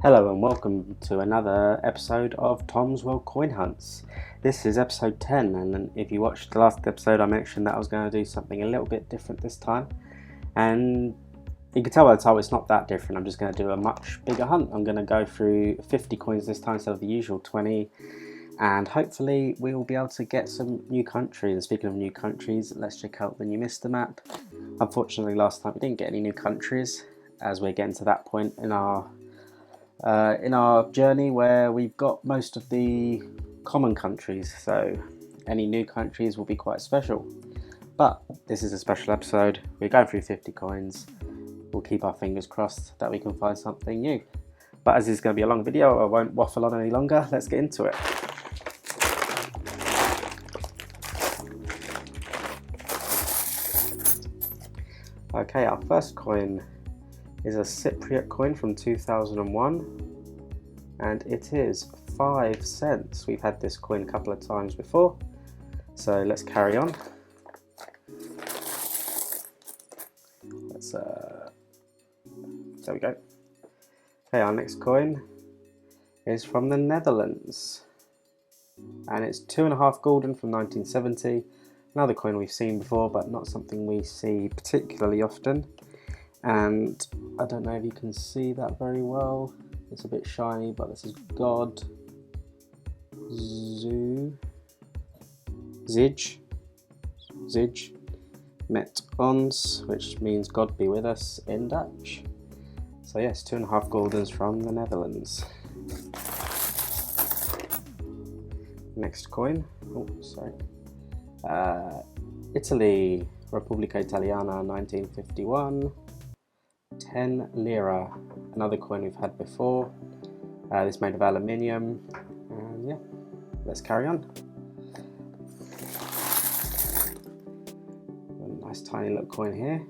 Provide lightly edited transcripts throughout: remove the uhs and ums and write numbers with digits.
Hello and welcome to another episode of Tom's World Coin Hunts. This is episode 10, and if you watched the last episode I mentioned that I was going to do something a little bit different this time, and you can tell by the title it's not that different. I'm just going to do a much bigger hunt. I'm going to go through 50 coins this time instead of the usual 20, and hopefully we will be able to get some new countries. And speaking of new countries, let's check out the new Mr. Map. Unfortunately last time we didn't get any new countries, as we're getting to that point in our journey where we've got most of the common countries, so any new countries will be quite special. But this is a special episode. We're going through 50 coins. We'll keep our fingers crossed that we can find something new. But as this is going to be a long video, I won't waffle on any longer. Let's get into it. Okay, our first coin is a Cypriot coin from 2001, and it is 5 cents. We've had this coin a couple of times before, so let's carry on. There we go. Okay, our next coin is from the Netherlands, and it's 2.5 Gulden from 1970. Another coin we've seen before, but not something we see particularly often. And I don't know if you can see that very well. It's a bit shiny, but this is God Zij met ons, which means God be with us in Dutch. So yes, 2.5 Guldens from the Netherlands. Next coin. Oh, sorry. Italy, Repubblica Italiana, 1951. 10 Lire, another coin we've had before. This made of aluminium, and yeah, let's carry on. A nice tiny little coin here,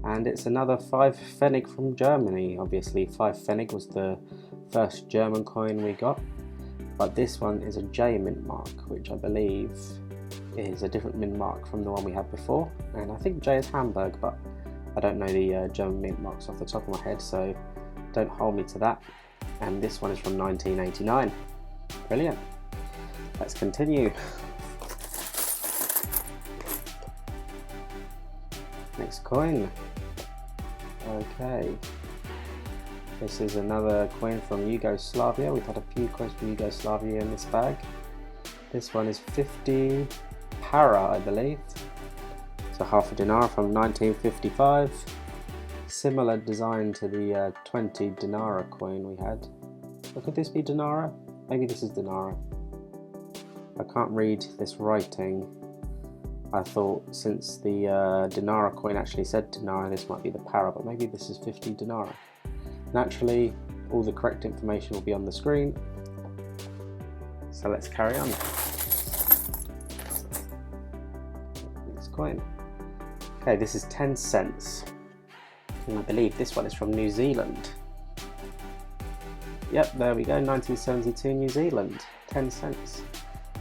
and it's another 5 Pfennig from Germany. Obviously 5 Pfennig was the first German coin we got, but this one is a J mint mark, which I believe is a different mint mark from the one we had before, and I think J is Hamburg, but I don't know the German mint marks off the top of my head, so don't hold me to that. And this one is from 1989. Brilliant. Let's continue. Next coin. Okay. This is another coin from Yugoslavia. We've had a few coins from Yugoslavia in this bag. This one is 50 para, I believe. So half a Dinara from 1955, similar design to the 20 Dinara coin we had. Or could this be Dinara? Maybe this is Dinara. I can't read this writing. I thought since the Dinara coin actually said Dinara, this might be the para, but maybe this is 50 Dinara. Naturally, all the correct information will be on the screen. So let's carry on. Next coin. Okay, this is 10 cents, and I believe this one is from New Zealand. Yep, there we go, 1972 New Zealand, 10 cents.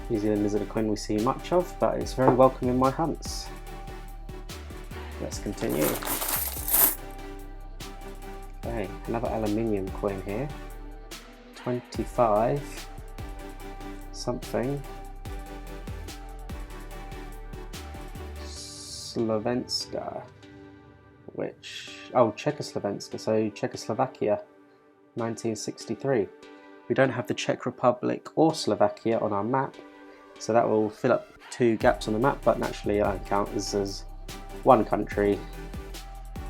New Zealand isn't a coin we see much of, but it's very welcome in my hunts. Let's continue. Okay, another aluminium coin here, 25 something. Slovenska, Czechoslovakia, so Czechoslovakia, 1963. We don't have the Czech Republic or Slovakia on our map, so that will fill up 2 gaps on the map, but naturally I count this as one country.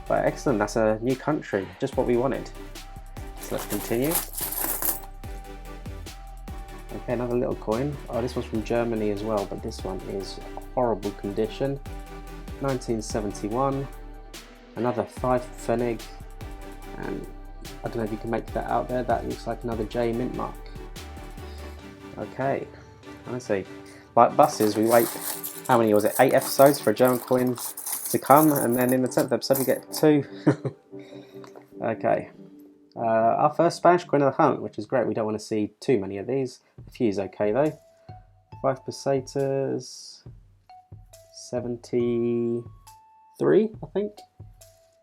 But excellent, that's a new country, just what we wanted. So let's continue. Okay, another little coin. Oh, this one's from Germany as well, but this one is horrible condition. 1971, another 5 Pfennig, and I don't know if you can make that out there, that looks like another J mint mark. Okay, honestly, like buses, we wait, how many was it, 8 episodes for a German coin to come, and then in the 10th episode we get 2. Okay, our first Spanish coin of the hunt, which is great. We don't want to see too many of these. A few is okay though. 5 Pesetas, 73, I think.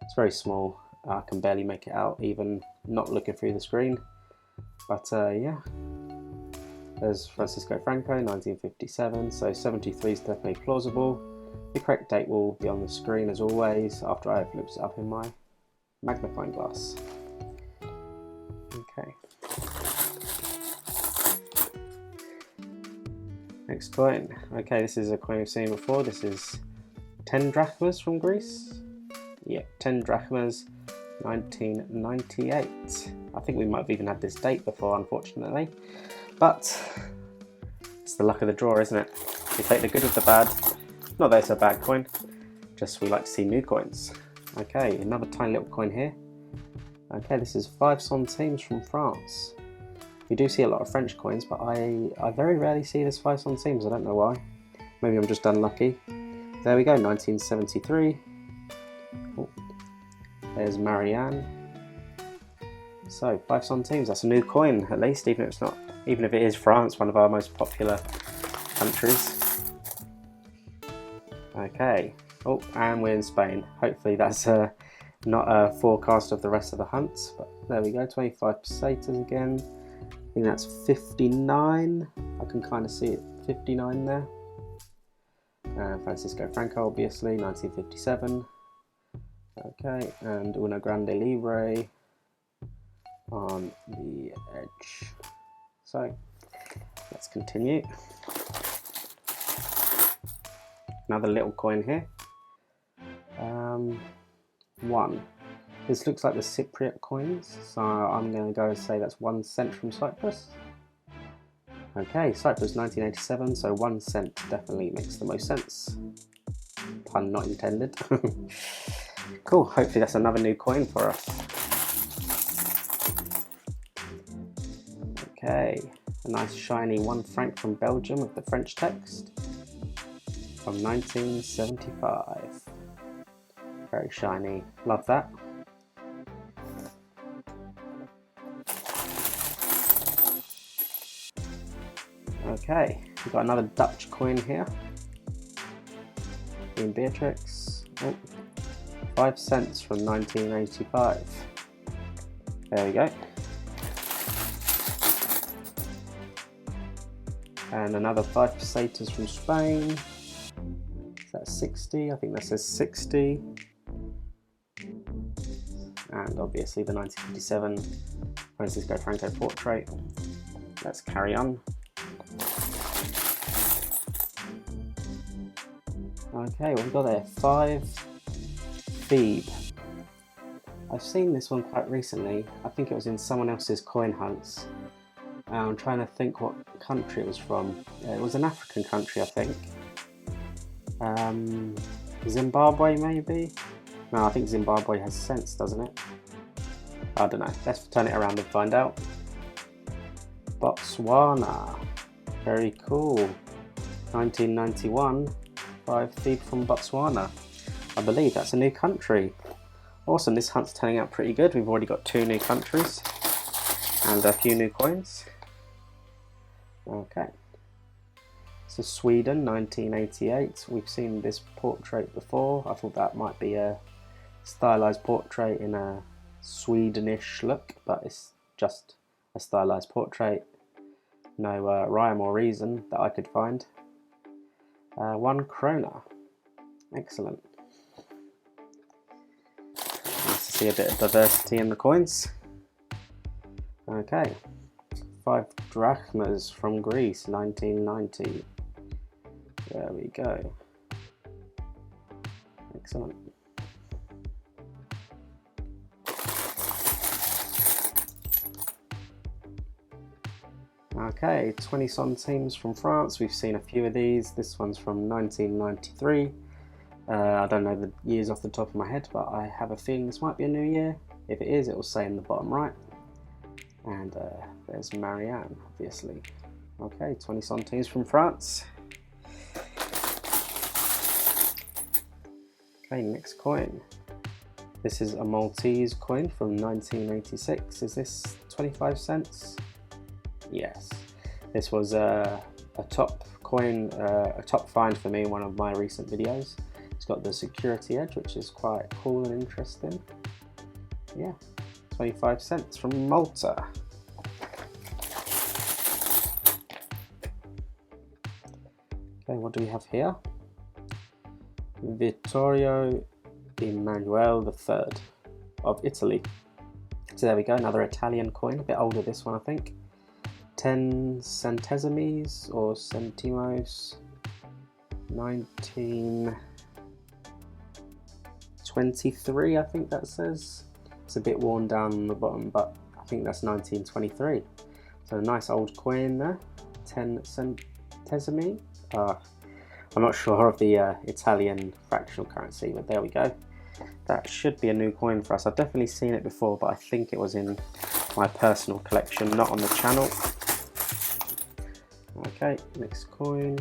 It's very small. I can barely make it out, even not looking through the screen. But yeah, there's Francisco Franco, 1957, so 73 is definitely plausible. The correct date will be on the screen as always after I have looked it up in my magnifying glass. Okay. Next coin. Okay, this is a coin we've seen before. This is 10 drachmas from Greece. Yeah, 10 drachmas, 1998. I think we might have even had this date before, unfortunately. But it's the luck of the draw, isn't it? We take the good with the bad. Not that it's a bad coin, just we like to see new coins. Okay, another tiny little coin here. Okay, this is 5 centimes from France. We do see a lot of French coins, but I very rarely see this 5 centimes. I don't know why. Maybe I'm just unlucky. There we go, 1973. Oh, there's Marianne. So 5 centimes. That's a new coin, at least, even if it is France, one of our most popular countries. Okay. Oh, and we're in Spain. Hopefully that's not a forecast of the rest of the hunt, but there we go. 25 pesetas again. I think that's 59. I can kind of see it, 59 there. Francisco Franco, obviously, 1957. Okay, and Una Grande Lire on the edge. So let's continue. Another little coin here. 1. This looks like the Cypriot coins, so I'm going to go and say that's 1 cent from Cyprus. Okay, Cyprus 1987, so 1 cent definitely makes the most sense. Pun not intended. Cool, hopefully that's another new coin for us. Okay, a nice shiny 1 franc from Belgium with the French text from 1975. Very shiny, love that. Okay, we've got another Dutch coin here. In Beatrix. Oh, 5 cents from 1985. There we go. And another 5 pesetas from Spain. Is that 60? I think that says 60. And obviously the 1957 Francisco Franco portrait. Let's carry on. Okay, what we've got there? 5 Thebe. I've seen this one quite recently. I think it was in someone else's coin hunts. I'm trying to think what country it was from. It was an African country, I think. Zimbabwe, maybe? No, I think Zimbabwe has cents, doesn't it? I don't know. Let's turn it around and find out. Botswana. Very cool. 1991. 5 Thebe from Botswana. I believe that's a new country. Awesome, this hunt's turning out pretty good. We've already got 2 new countries and a few new coins. Okay. So Sweden, 1988. We've seen this portrait before. I thought that might be a stylized portrait in a Swedenish look, but it's just a stylized portrait. No rhyme or reason that I could find. 1 Krona. Excellent. Nice to see a bit of diversity in the coins. Okay. 5 drachmas from Greece, 1990. There we go. Excellent. Okay, 20 centimes from France. We've seen a few of these. This one's from 1993. I don't know the years off the top of my head, but I have a feeling this might be a new year. If it is, it will say in the bottom right. And there's Marianne, obviously. Okay, 20 centimes from France. Okay, next coin. This is a Maltese coin from 1986. Is this 25 cents? Yes. This was a top coin, a top find for me in one of my recent videos. It's got the security edge, which is quite cool and interesting. Yeah, 25 cents from Malta. Okay, what do we have here? Vittorio Emanuele III of Italy. So there we go, another Italian coin, a bit older this one I think. 10 Centesimes or Centimos, 1923 I think that says. It's a bit worn down on the bottom, but I think that's 1923. So a nice old coin there, 10 Centesimi. I'm not sure of the Italian fractional currency, but there we go. That should be a new coin for us. I've definitely seen it before, but I think it was in my personal collection, not on the channel. Okay, next coin.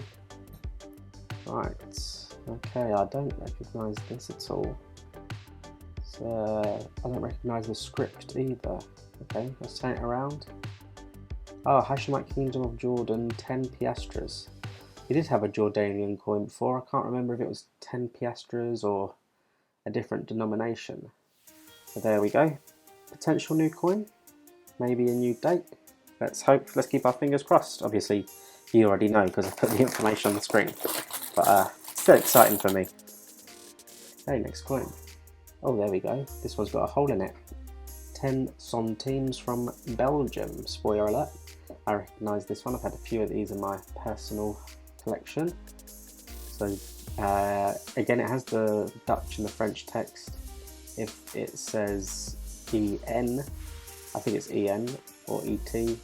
Right, okay, I don't recognise this at all. So, I don't recognise the script either. Okay, let's turn it around. Oh, Hashemite Kingdom of Jordan, 10 Piastres. We did have a Jordanian coin before. I can't remember if it was 10 Piastres or a different denomination. So there we go. Potential new coin. Maybe a new date. Let's hope. Let's keep our fingers crossed. Obviously, you already know because I put the information on the screen. But still exciting for me. Okay, next coin. Oh, there we go. This one's got a hole in it. 10 Centimes from Belgium. Spoiler alert. I recognise this one. I've had a few of these in my personal collection. So again, it has the Dutch and the French text. If it says EN, I think it's EN or ET, I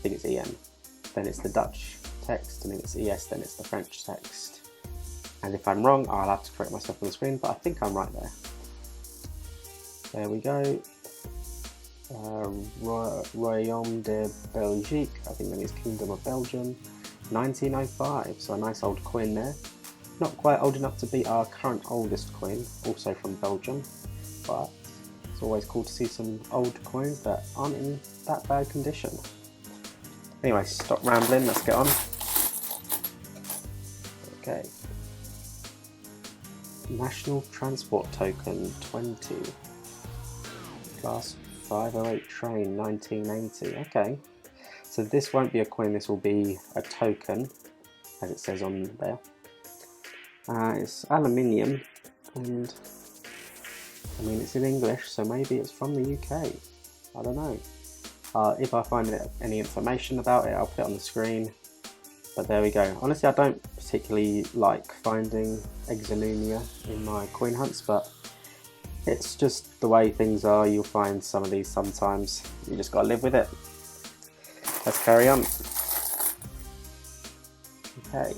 think it's EN, then it's the Dutch text, and if it's ES, then it's the French text. And if I'm wrong, I'll have to correct myself on the screen, but I think I'm right there. There we go. Royaume de Belgique, I think that means Kingdom of Belgium, 1905, so a nice old coin there. Not quite old enough to beat our current oldest coin, also from Belgium, but it's always cool to see some old coins that aren't in that bad condition. Anyway, stop rambling, let's get on. Okay. National Transport Token 20. Class 508 train 1980. Okay. So this won't be a coin, this will be a token, as it says on there. It's aluminium, and I mean it's in English, so maybe it's from the UK. I don't know. If I find any information about it, I'll put it on the screen. But there we go. Honestly, I don't particularly like finding exonumia in my coin hunts, but it's just the way things are. You'll find some of these sometimes. You just gotta live with it. Let's carry on. Okay.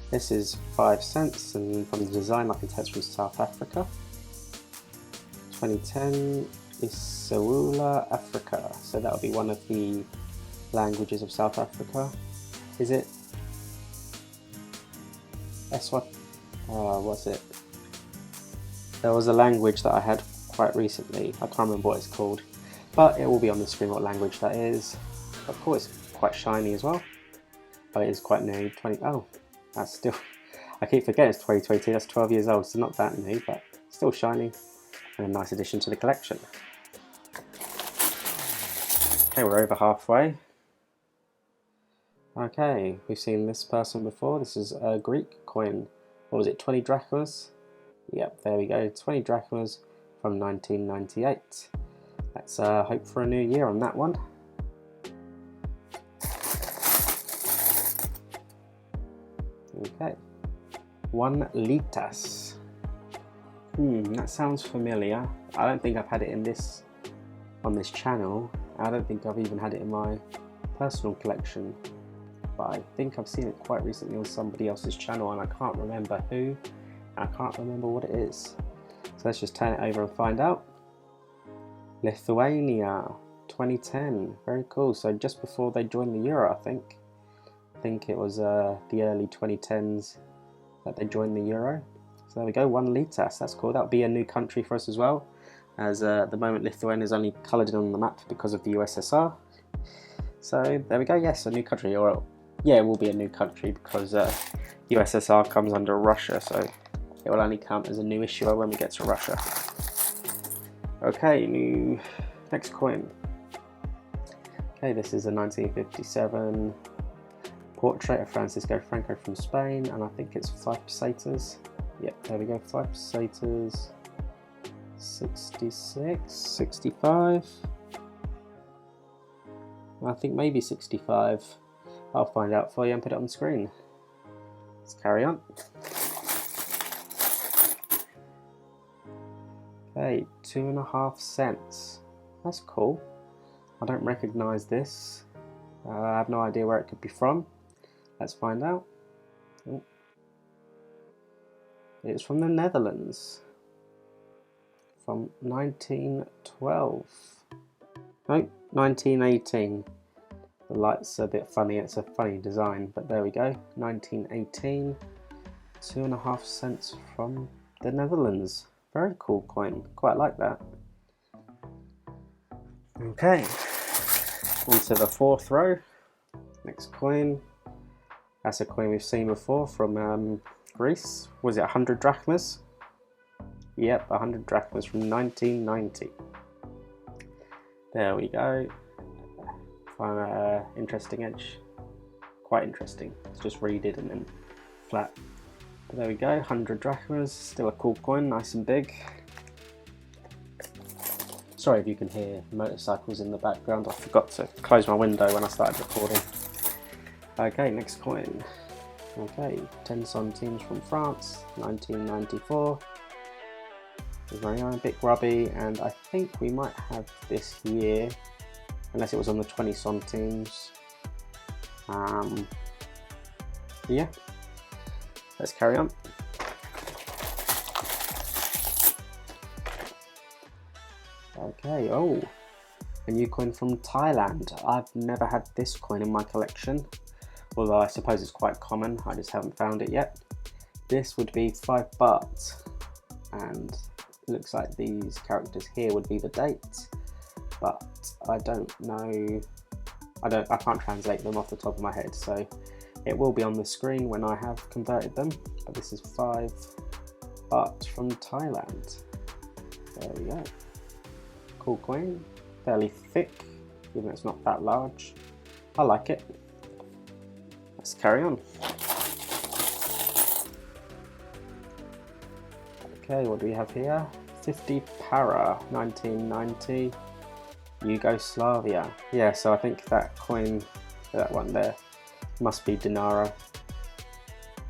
This is 5 cents, and from the design I can tell it's from South Africa. 2010 Isewula, Africa. So that would be one of the languages of South Africa. Is it? What's it? There was a language that I had quite recently. I can't remember what it's called, but it will be on the screen what language that is. Of course, it's quite shiny as well. But it is quite new. Oh, that's still. I keep forgetting it's 2022. That's 12 years old, so not that new, but still shiny and a nice addition to the collection. Okay, we're over halfway. Okay, we've seen this person before. This is a Greek coin. What was it, 20 drachmas? Yep, there we go, 20 drachmas from 1998. Let's hope for a new year on that one. Okay, 1 Litas. That sounds familiar. I don't think I've had it on this channel. I don't think I've even had it in my personal collection. But I think I've seen it quite recently on somebody else's channel, and I can't remember who, and I can't remember what it is. So let's just turn it over and find out. Lithuania, 2010, very cool. So just before they joined the Euro, I think. I think it was the early 2010s that they joined the Euro. So there we go, 1 Litas, that's cool. That'll be a new country for us as well, as at the moment Lithuania is only coloured in on the map because of the USSR. So there we go, yes, a new country, or yeah, it will be a new country because USSR comes under Russia, so it will only count as a new issuer when we get to Russia. Okay, next coin. Okay, this is a 1957 Portrait of Francisco Franco from Spain, and I think it's 5 pesetas. Yep, there we go, 5 pesetas. 66, 65. I think maybe 65. I'll find out for you and put it on the screen. Let's carry on. Okay, 2.5 cents. That's cool. I don't recognise this. I have no idea where it could be from. Let's find out. Oh. It's from the Netherlands. From 1912. No, 1918. The light's a bit funny, it's a funny design, but there we go. 1918. 2.5 cents from the Netherlands. Very cool coin, quite like that. Okay, on to the 4th row. Next coin. That's a coin we've seen before from Greece. Was it 100 drachmas? Yep, 100 drachmas from 1990. There we go. Find an interesting edge. Quite interesting. It's just reeded and then flat. But there we go, 100 drachmas. Still a cool coin, nice and big. Sorry if you can hear motorcycles in the background. I forgot to close my window when I started recording. Okay, next coin. Okay, 10 centimes from France, 1994. It's very a bit grubby, and I think we might have this year, unless it was on the 20 centimes. Yeah, let's carry on. Okay, oh, a new coin from Thailand. I've never had this coin in my collection, although I suppose it's quite common, I just haven't found it yet. This would be 5 baht, and it looks like these characters here would be the date, but I don't know, I can't translate them off the top of my head, so it will be on the screen when I have converted them. But this is 5 baht from Thailand. There we go. Cool coin, fairly thick, even though it's not that large. I like it. Let's carry on. Okay, what do we have here? 50 para, 1990, Yugoslavia. Yeah, so I think that coin, that one there, must be Dinara.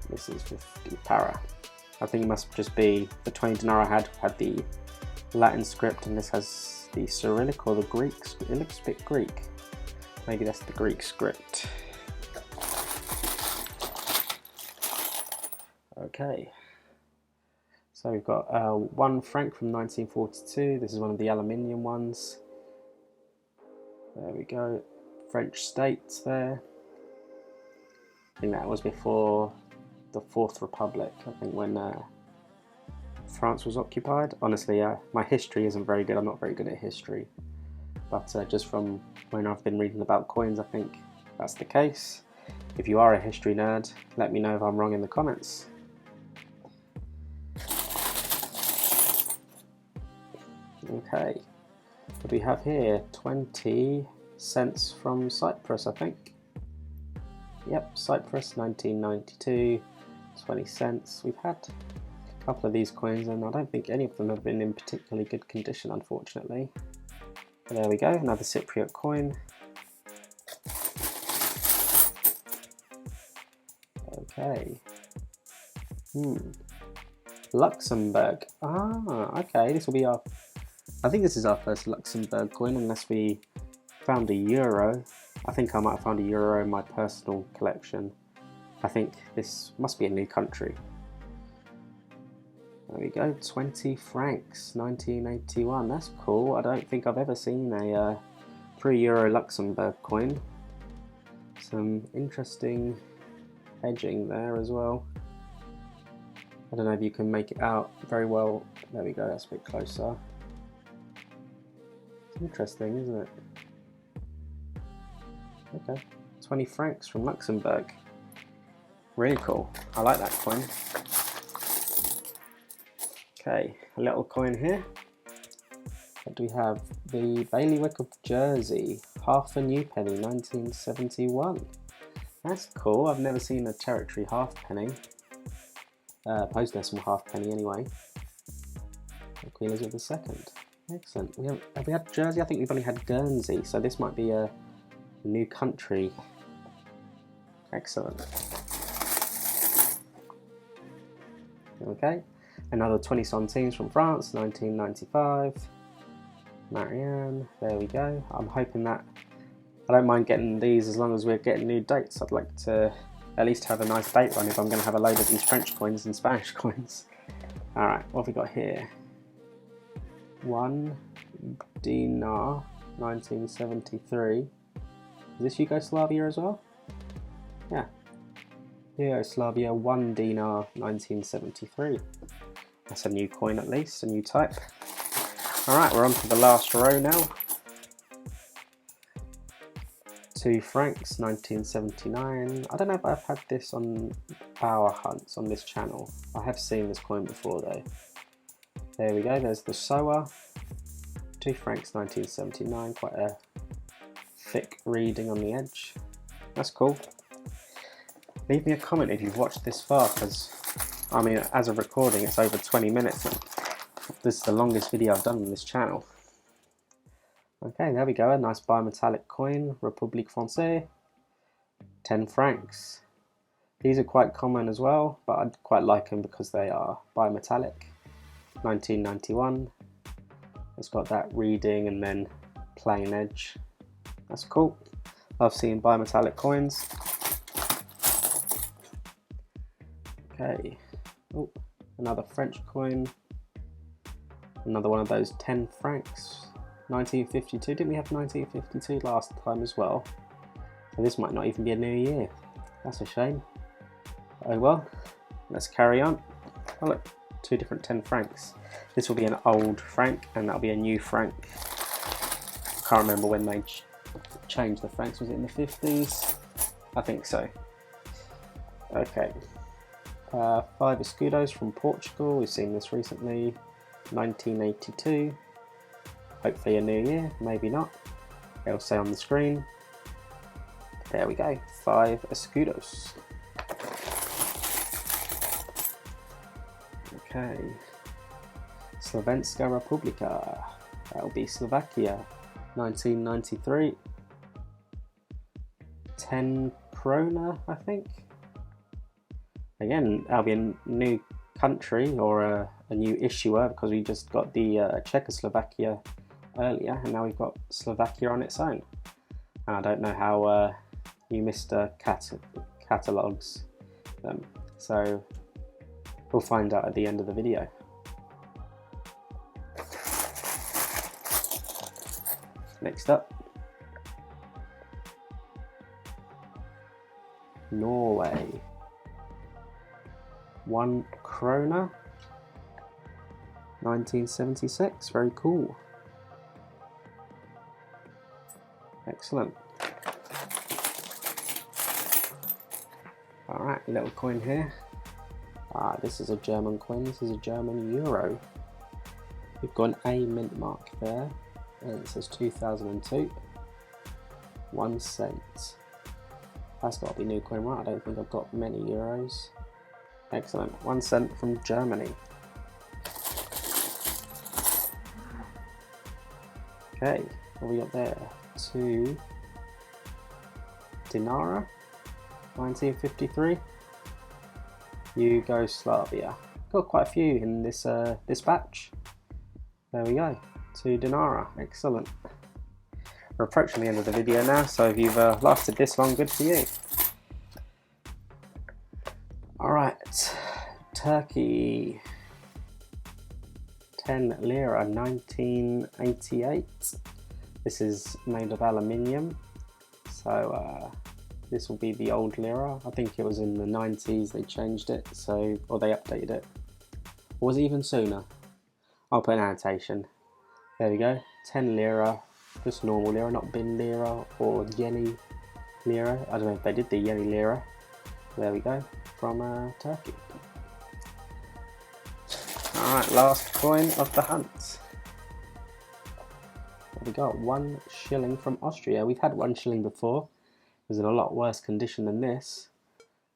This is 50 para. I think it must just be the 20 Dinara had the Latin script, and this has the Cyrillic or the Greek. It looks a bit Greek. Maybe that's the Greek script. Okay. So we've got 1 franc from 1942. This is one of the aluminium ones. There we go. French states there. I think that was before the 4th Republic. I think when France was occupied. Honestly, my history isn't very good. I'm not very good at history. But just from when I've been reading about coins, I think that's the case. If you are a history nerd, let me know if I'm wrong in the comments. Okay, what do we have here? 20 cents from Cyprus, I think. Yep, Cyprus, 1992, 20 cents. We've had a couple of these coins, and I don't think any of them have been in particularly good condition, unfortunately. But there we go, another Cypriot coin. Okay. Luxembourg. Ah, okay, this will be our... I think this is our first Luxembourg coin, unless we found a euro. I think I might have found a euro in my personal collection. I think this must be a new country. There we go, 20 francs, 1981. That's cool. I don't think I've ever seen a pre-euro Luxembourg coin. Some interesting edging there as well. I don't know if you can make it out very well. There we go, that's a bit closer. Interesting, isn't it? Okay, 20 francs from Luxembourg. Really cool. I like that coin. Okay, a little coin here. What do we have? The Bailiwick of Jersey, half a new penny, 1971. That's cool. I've never seen a territory halfpenny. Post-decimal halfpenny anyway. Queen Elizabeth II. Excellent. Have we had Jersey? I think we've only had Guernsey, so this might be a new country. Excellent. Okay, another 20 centimes from France, 1995. Marianne, there we go. I'm hoping that I don't mind getting these as long as we're getting new dates. I'd like to at least have a nice date run if I'm going to have a load of these French coins and Spanish coins. Alright, what have we got here? 1 dinar, 1973. Is this Yugoslavia as well? Yeah. Yugoslavia, 1 dinar, 1973. That's a new coin at least, a new type. Alright, we're on to the last row now. 2 francs, 1979. I don't know if I've had this on our hunts on this channel. I have seen this coin before though. There we go, there's the SOA. 2 francs, 1979. Quite a thick reading on the edge. That's cool. Leave me a comment if you've watched this far, because I mean, as of recording, it's over 20 minutes. And this is the longest video I've done on this channel. Okay, there we go, a nice bimetallic coin, République Française, 10 francs. These are quite common as well, but I quite like them because they are bimetallic. 1991. It's got that reading and then plain edge. That's cool. Love seeing bimetallic coins. Okay, oh, another French coin. Another one of those 10 francs. 1952, didn't we have 1952 last time as well? So this might not even be a new year. That's a shame. Oh well, let's carry on. Oh look, 2 different 10 francs. This will be an old franc and that'll be a new franc. Can't remember when they changed the francs, was it in the 50s? I think so. Okay, 5 escudos from Portugal, we've seen this recently. 1982. Hopefully a new year, maybe not. It'll say on the screen. There we go, 5 escudos. Okay. Slovenska Republika. That'll be Slovakia. 1993. 10 Krona, I think. Again, that'll be a new country or a new issuer because we just got the Czechoslovakia earlier and now we've got Slovakia on its own. And I don't know how you Mr. catalogues them, so we'll find out at the end of the video. Next up, Norway. 1 Krona, 1976, very cool. Excellent. Alright, little coin here. This is a German coin, this is a German euro. We've got an A mint mark there, and it says 2002. 1 cent. That's got to be new coin, right? I don't think I've got many euros. Excellent, 1 cent from Germany. Okay, what have we got there? 2 Dinara, 1953. Yugoslavia. Got quite a few in this this batch. There we go, 2 Dinara, excellent. We're approaching the end of the video now, so if you've lasted this long, good for you. Alright, Turkey, 10 Lire, 1988. This is made of aluminium, so this will be the old Lira. I think it was in the 90s they changed it, so or they updated it. Or was it even sooner? I'll put an annotation. There we go, 10 Lira, just normal Lira, not bin Lira or Yeni Lira. I don't know if they did the Yeni Lira. There we go, from Turkey. Alright, last coin of the hunt. We got 1 shilling from Austria. We've had 1 shilling before. was in a lot worse condition than this,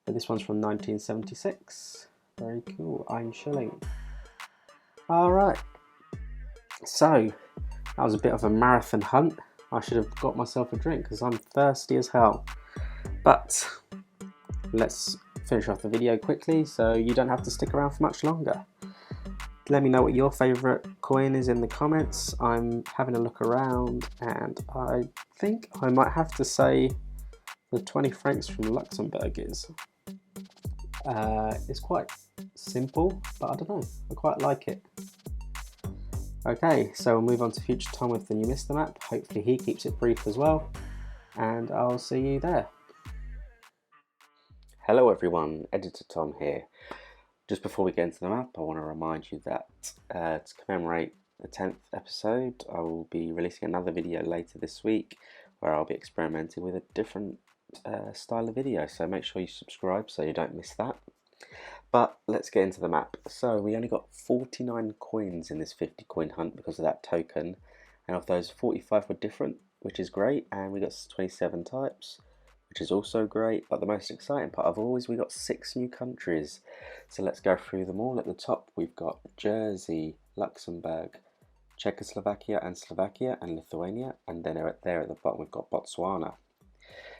but this one's from 1976. Very cool. Ein shilling. Alright, so that was a bit of a marathon hunt. I should have got myself a drink because I'm thirsty as hell. But let's finish off the video quickly so you don't have to stick around for much longer. Let me know what your favourite coin is in the comments. I'm having a look around and I think I might have to say the 20 francs from Luxembourg is. It's quite simple, but I don't know, I quite like it. Okay, so we'll move on to future Tom with the new Mr. Map. Hopefully he keeps it brief as well, and I'll see you there. Hello everyone, Editor Tom here. Just before we get into the map, I want to remind you that to commemorate the 10th episode, I will be releasing another video later this week where I'll be experimenting with a different style of video, so make sure you subscribe so you don't miss that. But let's get into the map. So we only got 49 coins in this 50 coin hunt because of that token, and of those 45 were different, which is great, and we got 27 types, which is also great. But the most exciting part of all is we got 6 new countries. So let's go through them all. At the top we've got Jersey, Luxembourg, Czechoslovakia and Slovakia and Lithuania, and then there at the bottom we've got Botswana.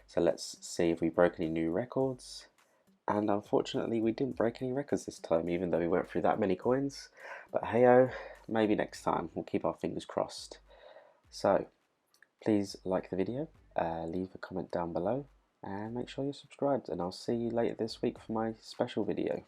So let's see if we broke any new records. And unfortunately we didn't break any records this time, even though we went through that many coins. But hey-oh, maybe next time. We'll keep our fingers crossed. So please like the video, leave a comment down below, and make sure you're subscribed, and I'll see you later this week for my special video.